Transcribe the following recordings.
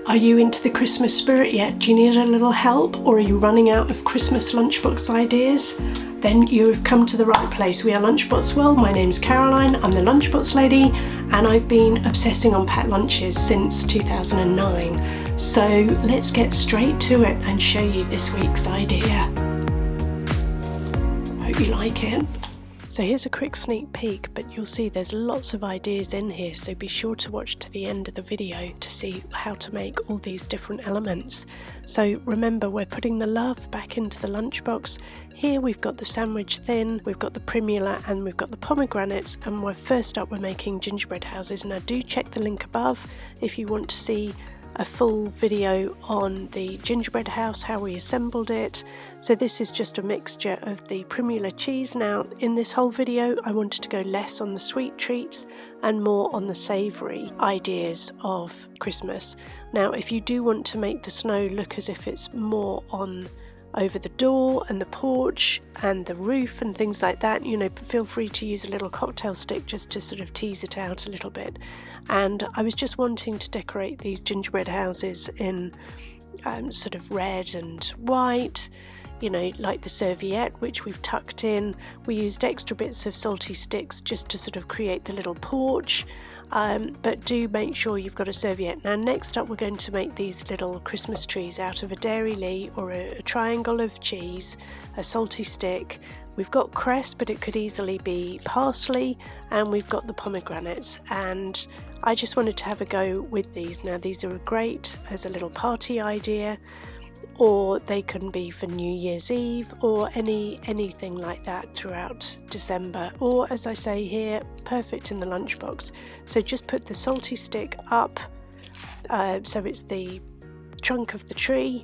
Are you into the Christmas spirit yet? Do you need a little help, or are you running out of Christmas lunchbox ideas? Then you have come to the right place. We are Lunchbox World. My name's Caroline, I'm the Lunchbox lady, and I've been obsessing on packed lunches since 2009. So let's get straight to it and show you this week's idea. Hope you like it. So here's a quick sneak peek, but you'll see there's lots of ideas in here, so be sure to watch to the end of the video to see how to make all these different elements. So remember, we're putting the love back into the lunchbox. Here we've got the sandwich thin, we've got the primula, and we've got the pomegranates, and first up we're making gingerbread houses. Now do check the link above if you want to see a full video on the gingerbread house, how we assembled it. So this is just a mixture of the primula cheese. Now in this whole video I wanted to go less on the sweet treats and more on the savoury ideas of Christmas. Now if you do want to make the snow look as if it's more on over the door and the porch and the roof and things like that, you know, feel free to use a little cocktail stick just to sort of tease it out a little bit. And I was just wanting to decorate these gingerbread houses in sort of red and white, you know, like the serviette which we've tucked in. We used extra bits of salty sticks just to sort of create the little porch. But do make sure you've got a serviette. Now next up we're going to make these little Christmas trees out of a Dairylea or a triangle of cheese, a salty stick. We've got cress, but it could easily be parsley, and we've got the pomegranates, and I just wanted to have a go with these. Now these are great as a little party idea, or they can be for New Year's Eve, or anything like that throughout December, or as I say here, perfect in the lunchbox. So just put the salty stick up, so it's the trunk of the tree.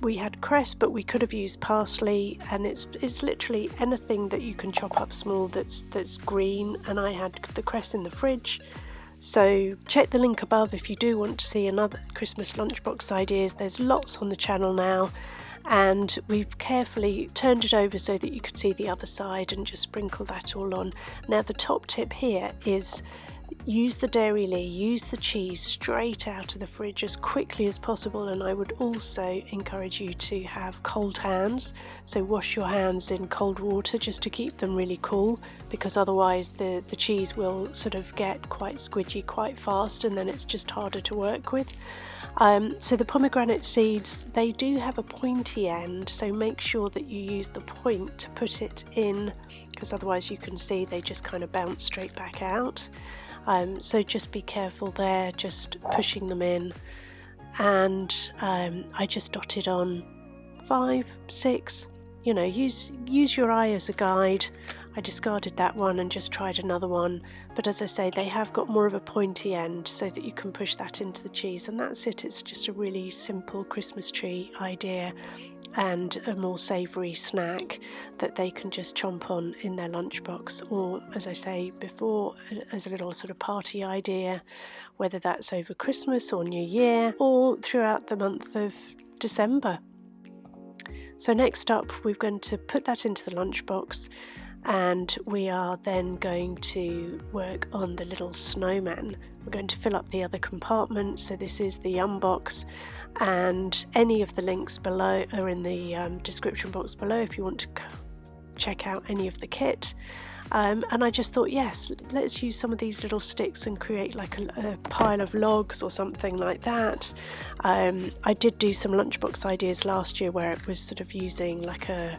We had cress, but we could have used parsley, and it's literally anything that you can chop up small that's green, and I had the cress in the fridge. So check the link above if you do want to see another Christmas lunchbox ideas. There's lots on the channel now, and we've carefully turned it over so that you could see the other side and just sprinkle that all on. Now the top tip here is use the Dairylea, use the cheese straight out of the fridge as quickly as possible, and I would also encourage you to have cold hands, so wash your hands in cold water just to keep them really cool, because otherwise the cheese will sort of get quite squidgy quite fast, and then it's just harder to work with. So the pomegranate seeds, they do have a pointy end, so make sure that you use the point to put it in, because otherwise you can see they just kind of bounce straight back out. So just be careful there, just pushing them in. And I just dotted on 5, 6, you know, use your eye as a guide. I discarded that one and just tried another one, but as I say, they have got more of a pointy end so that you can push that into the cheese, and that's it. It's just a really simple Christmas tree idea and a more savoury snack that they can just chomp on in their lunchbox, or as I say before, as a little sort of party idea, whether that's over Christmas or New Year or throughout the month of December. So next up we're going to put that into the lunchbox, and we are then going to work on the little snowman. We're going to fill up the other compartments. So this is the unbox, and any of the links below are in the description box below if you want to check out any of the kit. And I just thought, yes, let's use some of these little sticks and create like a pile of logs or something like that. I did do some lunchbox ideas last year where it was sort of using like a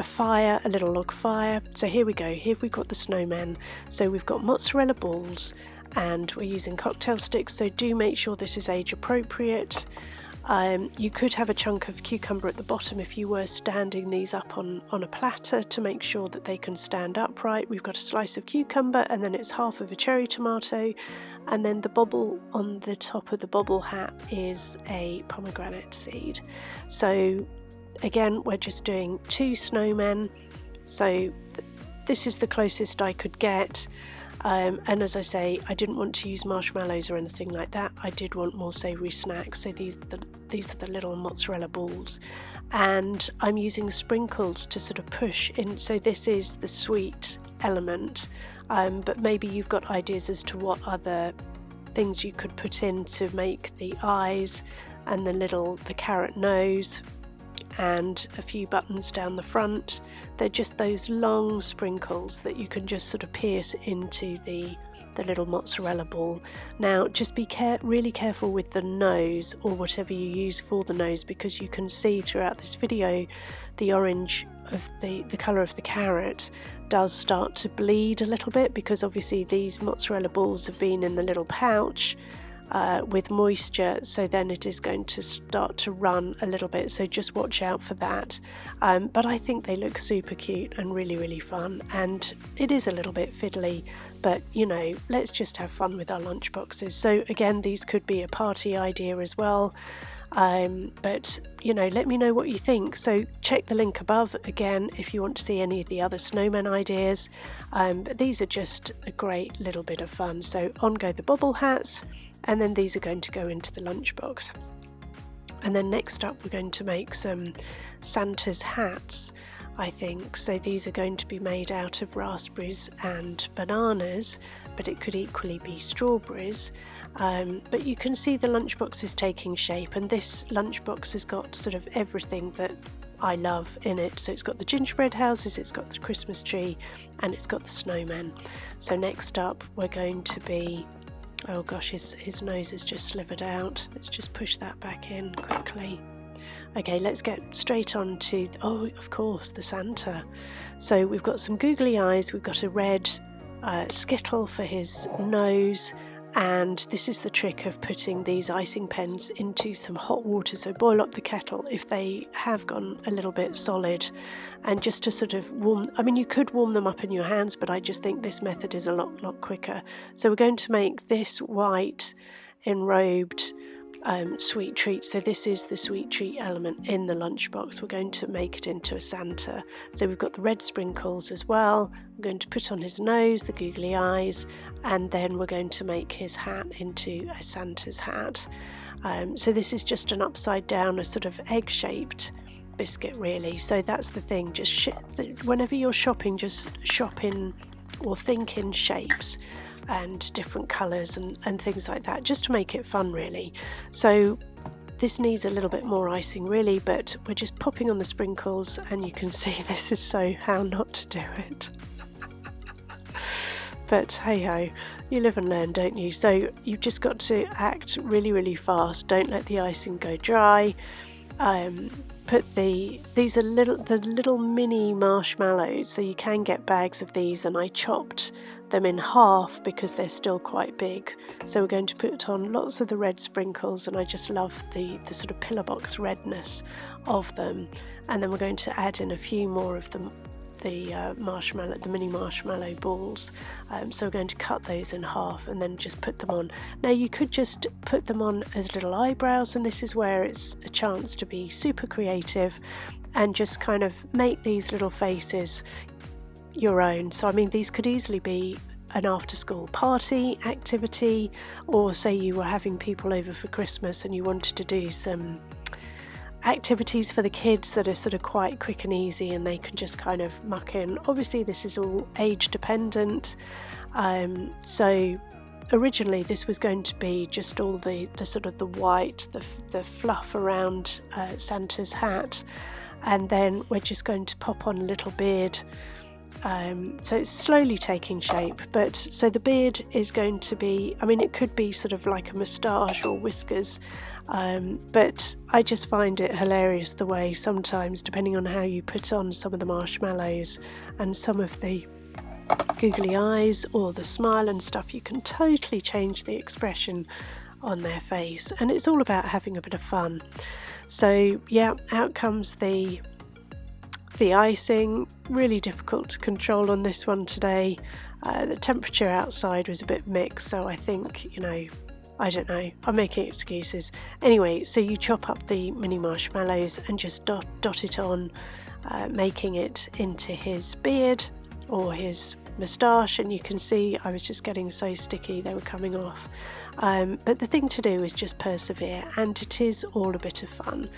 fire, a little log fire. So here we go, here we've got the snowmen. So we've got mozzarella balls, and we're using cocktail sticks, so do make sure this is age appropriate. You could have a chunk of cucumber at the bottom if you were standing these up on a platter to make sure that they can stand upright. We've got a slice of cucumber, and then it's half of a cherry tomato, and then the bobble on the top of the bobble hat is a pomegranate seed. So again, we're just doing 2 snowmen, so this is the closest I could get. And as I say, I didn't want to use marshmallows or anything like that. I did want more savoury snacks, so these are the little mozzarella balls, and I'm using sprinkles to sort of push in. So this is the sweet element, but maybe you've got ideas as to what other things you could put in to make the eyes and the carrot nose, and a few buttons down the front. They're just those long sprinkles that you can just sort of pierce into the little mozzarella ball. Now just be really careful with the nose, or whatever you use for the nose, because you can see throughout this video the orange of the colour of the carrot does start to bleed a little bit, because obviously these mozzarella balls have been in the little pouch with moisture, so then it is going to start to run a little bit, so just watch out for that. But I think they look super cute and really fun, and it is a little bit fiddly, but you know, let's just have fun with our lunchboxes. So again, these could be a party idea as well, but you know, let me know what you think. So check the link above again if you want to see any of the other snowman ideas, but these are just a great little bit of fun. So on go the bobble hats, and then these are going to go into the lunchbox. And then next up we're going to make some Santa's hats, I think. So these are going to be made out of raspberries and bananas, but it could equally be strawberries. But you can see the lunchbox is taking shape, and this lunchbox has got sort of everything that I love in it. So it's got the gingerbread houses, it's got the Christmas tree, and it's got the snowmen. So next up we're going to be, oh gosh, his nose has just slivered out. Let's just push that back in quickly. Okay, let's get straight on to, oh, of course, the Santa. So we've got some googly eyes, we've got a red skittle for his nose, and this is the trick of putting these icing pens into some hot water. So boil up the kettle if they have gone a little bit solid, and just to sort of warm, I mean, you could warm them up in your hands, but I just think this method is a lot quicker. So we're going to make this white enrobed sweet treat. So this is the sweet treat element in the lunchbox. We're going to make it into a Santa. So we've got the red sprinkles as well. We're going to put on his nose the googly eyes, and then we're going to make his hat into a Santa's hat. So this is just an upside down, a sort of egg-shaped biscuit really. So that's the thing, just whenever you're shopping, just shop in or think in shapes and different colours and things like that, just to make it fun really. So this needs a little bit more icing really, but we're just popping on the sprinkles, and you can see this is so how not to do it. But hey ho, you live and learn, don't you? So you've just got to act really fast. Don't let the icing go dry. Put these are the little mini marshmallows, so you can get bags of these, and I chopped them in half because they're still quite big. So we're going to put on lots of the red sprinkles, and I just love the sort of pillar box redness of them. And then we're going to add in a few more of the marshmallow, the mini marshmallow balls. So we're going to cut those in half and then just put them on. Now you could just put them on as little eyebrows, and this is where it's a chance to be super creative and just kind of make these little faces your own. So I mean, these could easily be an after school party activity, or say you were having people over for Christmas and you wanted to do some activities for the kids that are sort of quite quick and easy, and they can just kind of muck in. Obviously this is all age dependent, so originally this was going to be just all the sort of the white, the fluff around Santa's hat, and then we're just going to pop on a little beard. So it's slowly taking shape, but so the beard is going to be, I mean, it could be sort of like a moustache or whiskers, but I just find it hilarious the way sometimes, depending on how you put on some of the marshmallows and some of the googly eyes or the smile and stuff, you can totally change the expression on their face, and it's all about having a bit of fun. So yeah, out comes the icing. Really difficult to control on this one today. The temperature outside was a bit mixed, so I think, you know, I don't know, I'm making excuses. Anyway, so you chop up the mini marshmallows and just dot it on, making it into his beard or his moustache, and you can see I was just getting so sticky they were coming off. But the thing to do is just persevere, and it is all a bit of fun.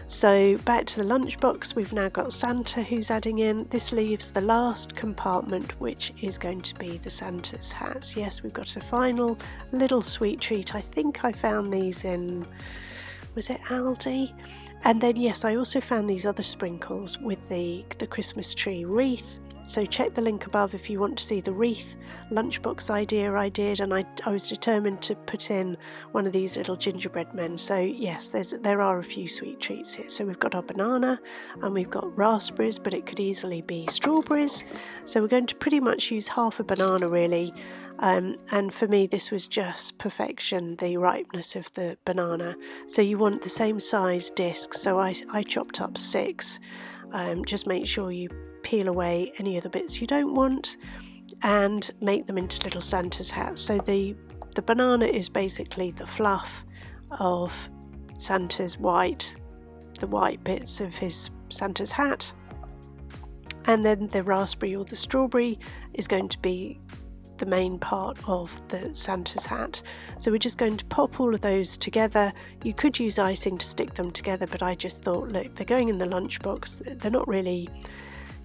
So back to the lunchbox, we've now got Santa who's adding in. This leaves the last compartment, which is going to be the Santa's hats. Yes, we've got a final little sweet treat. I think I found these in, was it Aldi? And then yes, I also found these other sprinkles with the Christmas tree wreath. So check the link above if you want to see the wreath lunchbox idea I did, and I was determined to put in one of these little gingerbread men. So yes, there are a few sweet treats here. So we've got our banana and we've got raspberries, but it could easily be strawberries. So we're going to pretty much use half a banana really. And for me this was just perfection, the ripeness of the banana. So you want the same size discs, so I chopped up 6. Just make sure you peel away any of the bits you don't want and make them into little Santa's hats. So the banana is basically the fluff of Santa's the white bits of his Santa's hat, and then the raspberry or the strawberry is going to be the main part of the Santa's hat. So we're just going to pop all of those together. You could use icing to stick them together, but I just thought, look, they're going in the lunchbox, they're not really,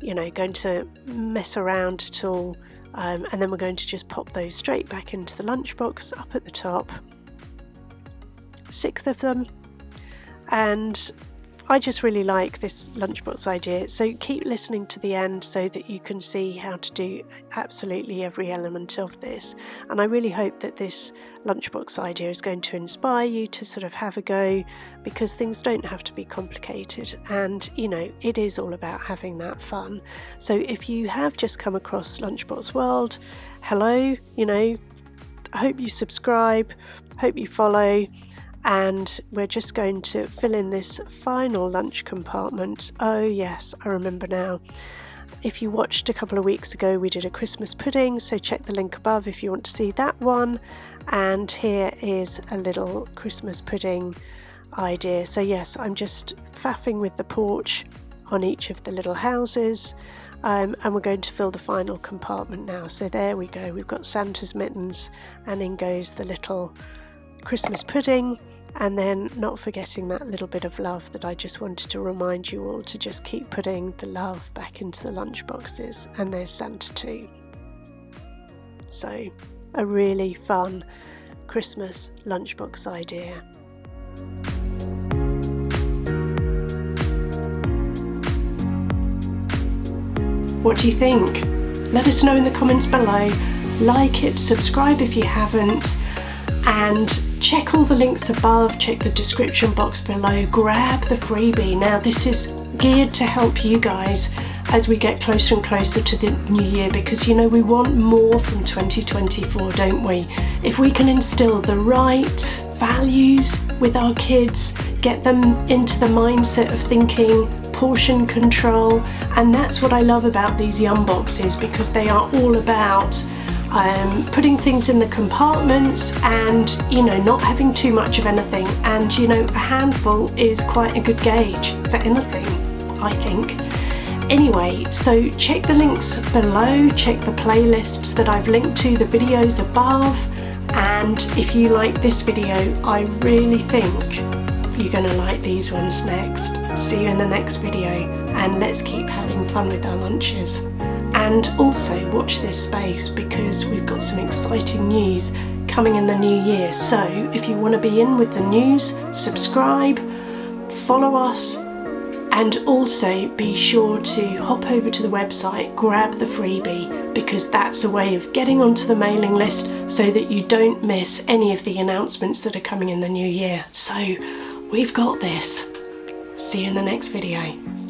you know, going to mess around at all, and then we're going to just pop those straight back into the lunchbox up at the top, 6 of them. And I just really like this lunchbox idea, so keep listening to the end so that you can see how to do absolutely every element of this. And I really hope that this lunchbox idea is going to inspire you to sort of have a go, because things don't have to be complicated, and you know, it is all about having that fun. So if you have just come across Lunchbox World, hello, you know, I hope you subscribe, hope you follow. And we're just going to fill in this final lunch compartment. Oh yes, I remember now. If you watched a couple of weeks ago, we did a Christmas pudding, so check the link above if you want to see that one. And here is a little Christmas pudding idea. So yes, I'm just faffing with the porch on each of the little houses, and we're going to fill the final compartment now. So there we go, we've got Santa's mittens, and in goes the little Christmas pudding, and then not forgetting that little bit of love that I just wanted to remind you all to just keep putting the love back into the lunch boxes. And there's Santa too. So a really fun Christmas lunchbox idea. What do you think? Let us know in the comments below. Like it, subscribe if you haven't, and check all the links above, check the description box below, grab the freebie. Now this is geared to help you guys as we get closer and closer to the new year, because you know we want more from 2024, don't we? If we can instill the right values with our kids, get them into the mindset of thinking portion control, and that's what I love about these yum boxes, because they are all about putting things in the compartments and, you know, not having too much of anything. And you know, a handful is quite a good gauge for anything, I think. Anyway, so check the links below, check the playlists that I've linked to, the videos above, and if you like this video, I really think you're going to like these ones next. See you in the next video, and let's keep having fun with our lunches. And also watch this space, because we've got some exciting news coming in the new year. So if you want to be in with the news, subscribe, follow us, and also be sure to hop over to the website, grab the freebie, because that's a way of getting onto the mailing list so that you don't miss any of the announcements that are coming in the new year. So we've got this. See you in the next video.